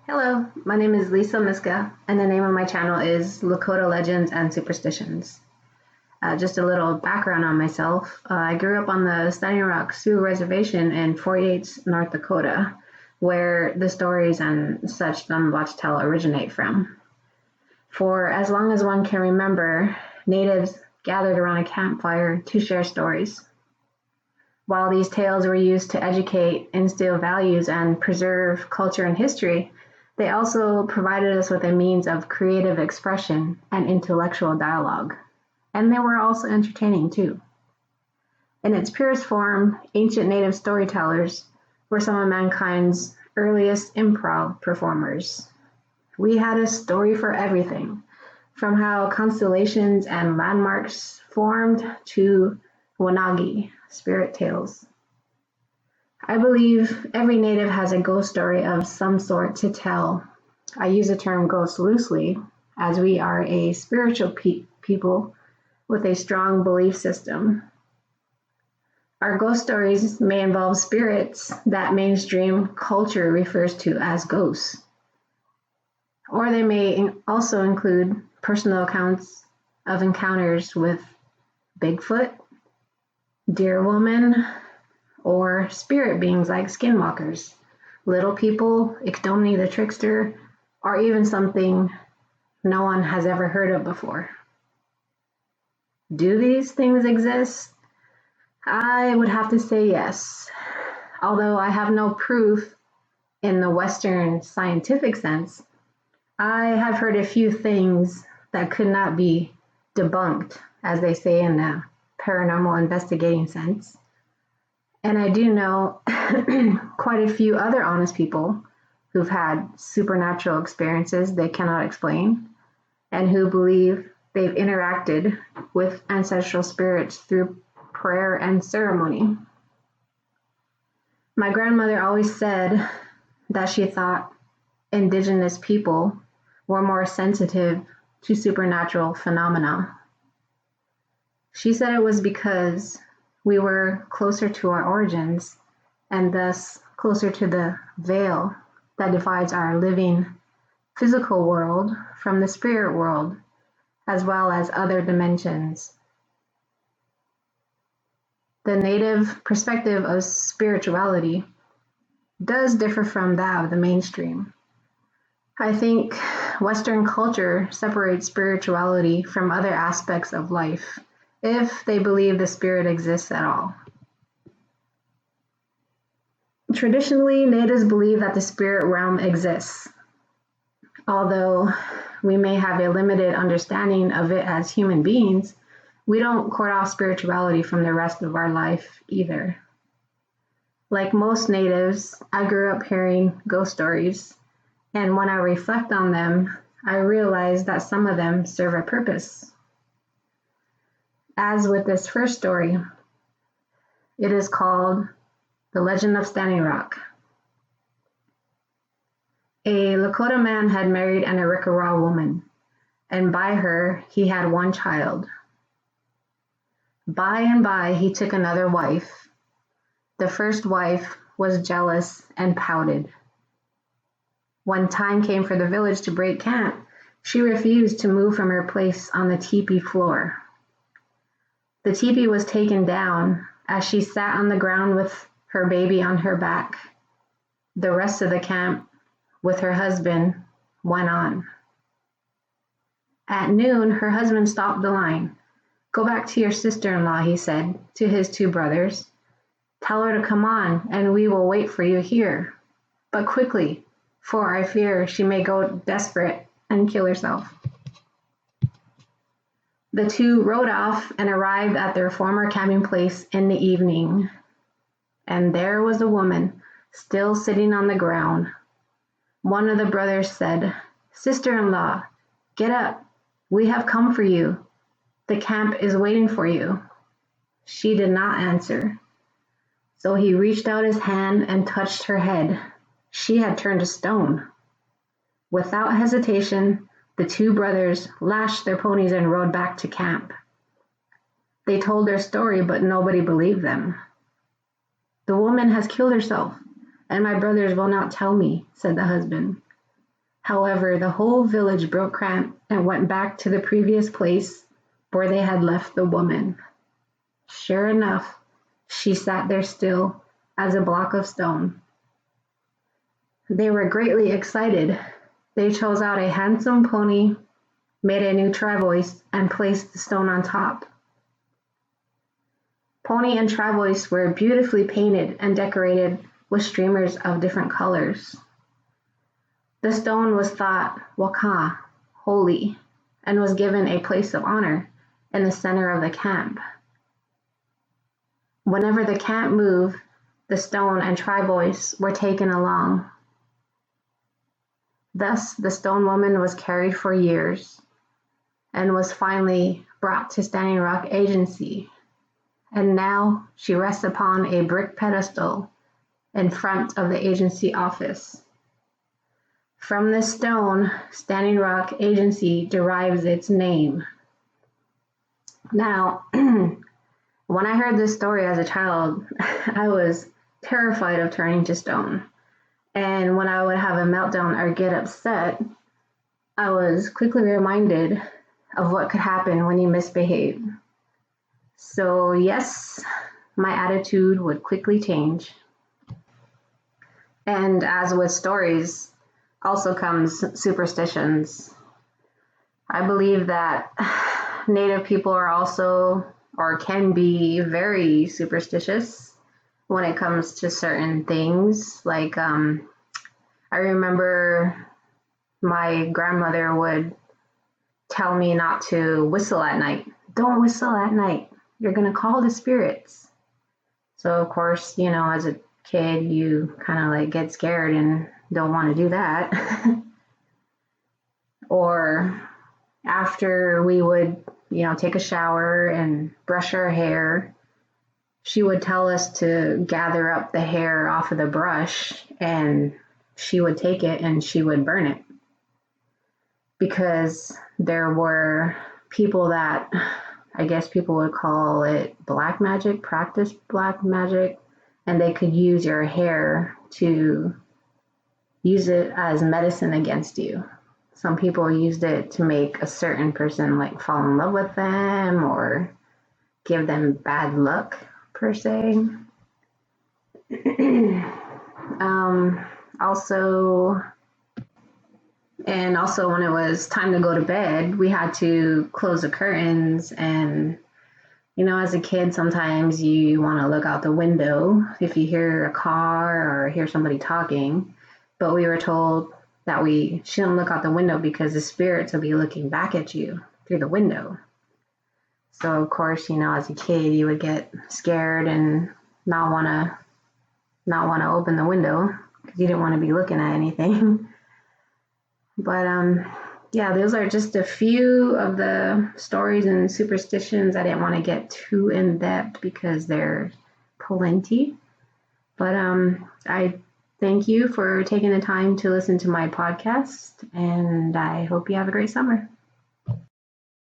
Hello, my name is Lisa Miska, and the name of my channel is Lakota Legends and Superstitions. Just a little background on myself. I grew up on the Standing Rock Sioux Reservation in 48 North Dakota, where the stories and such done watch tell originate from. For as long as one can remember, natives gathered around a campfire to share stories. While these tales were used to educate, instill values, and preserve culture and history, they also provided us with a means of creative expression and intellectual dialogue. And they were also entertaining too. In its purest form, ancient native storytellers were some of mankind's earliest improv performers. We had a story for everything, from how constellations and landmarks formed to wanagi, spirit tales. I believe every native has a ghost story of some sort to tell. I use the term ghost loosely, as we are a spiritual people with a strong belief system. Our ghost stories may involve spirits that mainstream culture refers to as ghosts, or they may also include personal accounts of encounters with Bigfoot, deer woman, or spirit beings like skinwalkers, little people, Ikdoni the trickster, or even something no one has ever heard of before. Do these things exist? I would have to say yes, although I have no proof in the Western scientific sense. I have heard a few things that could not be debunked, as they say in the paranormal investigating sense. And I do know quite a few other honest people who've had supernatural experiences they cannot explain and who believe they've interacted with ancestral spirits through prayer and ceremony. My grandmother always said that she thought indigenous people were more sensitive to supernatural phenomena. She said it was because we were closer to our origins and thus closer to the veil that divides our living physical world from the spirit world, as well as other dimensions. The native perspective of spirituality does differ from that of the mainstream. I think Western culture separates spirituality from other aspects of life, if they believe the spirit exists at all. Traditionally, natives believe that the spirit realm exists, although we may have a limited understanding of it as human beings. We don't cut off spirituality from the rest of our life either. Like most natives, I grew up hearing ghost stories, and when I reflect on them, I realize that some of them serve a purpose. As with this first story, it is called The Legend of Standing Rock. A Lakota man had married an Arikara woman, and by her he had one child. By and by he took another wife. The first wife was jealous and pouted. When time came for the village to break camp, she refused to move from her place on the teepee floor. The teepee was taken down as she sat on the ground with her baby on her back. The rest of the camp, with her husband, went on. At noon, her husband stopped the line. "Go back to your sister-in-law," he said to his two brothers. "Tell her to come on, and we will wait for you here. But quickly, for I fear she may go desperate and kill herself." The two rode off and arrived at their former camping place in the evening. And there was a woman, still sitting on the ground. One of the brothers said, "Sister-in-law, get up. We have come for you. The camp is waiting for you." She did not answer. So he reached out his hand and touched her head. She had turned to stone. Without hesitation, the two brothers lashed their ponies and rode back to camp. They told their story, but nobody believed them. "The woman has killed herself, and my brothers will not tell me," said the husband. However, the whole village broke camp and went back to the previous place where they had left the woman. Sure enough, she sat there still as a block of stone. They were greatly excited. They chose out a handsome pony, made a new travois, and placed the stone on top. Pony and travois were beautifully painted and decorated with streamers of different colors. The stone was thought waka, holy, and was given a place of honor in the center of the camp. Whenever the camp moved, the stone and travois were taken along. Thus, the stone woman was carried for years and was finally brought to Standing Rock Agency, and now she rests upon a brick pedestal in front of the agency office. From this stone, Standing Rock Agency derives its name. Now, when I heard this story as a child, I was terrified of turning to stone. And when I would have a meltdown or get upset, I was quickly reminded of what could happen when you misbehave. So yes, my attitude would quickly change. And as with stories, also comes superstitions. I believe that Native people are also, or can be, very superstitious when it comes to certain things. Like, I remember my grandmother would tell me not to whistle at night. Don't whistle at night. You're going to call the spirits. So, of course, as a kid, you kind of like get scared and don't want to do that. Or after we would, take a shower and brush our hair, she would tell us to gather up the hair off of the brush, and she would take it and she would burn it. Because there were people that, I guess people would call it black magic, practice black magic, and they could use your hair to use it as medicine against you. Some people used it to make a certain person like fall in love with them or give them bad luck, per se. Also when it was time to go to bed, we had to close the curtains, and as a kid, sometimes you want to look out the window if you hear a car or hear somebody talking, but we were told that we shouldn't look out the window because the spirits will be looking back at you through the window. So of course, as a kid, you would get scared and not want to open the window because you didn't want to be looking at anything. But yeah, those are just a few of the stories and superstitions. I didn't want to get too in depth because they're plenty. But I thank you for taking the time to listen to my podcast, and I hope you have a great summer.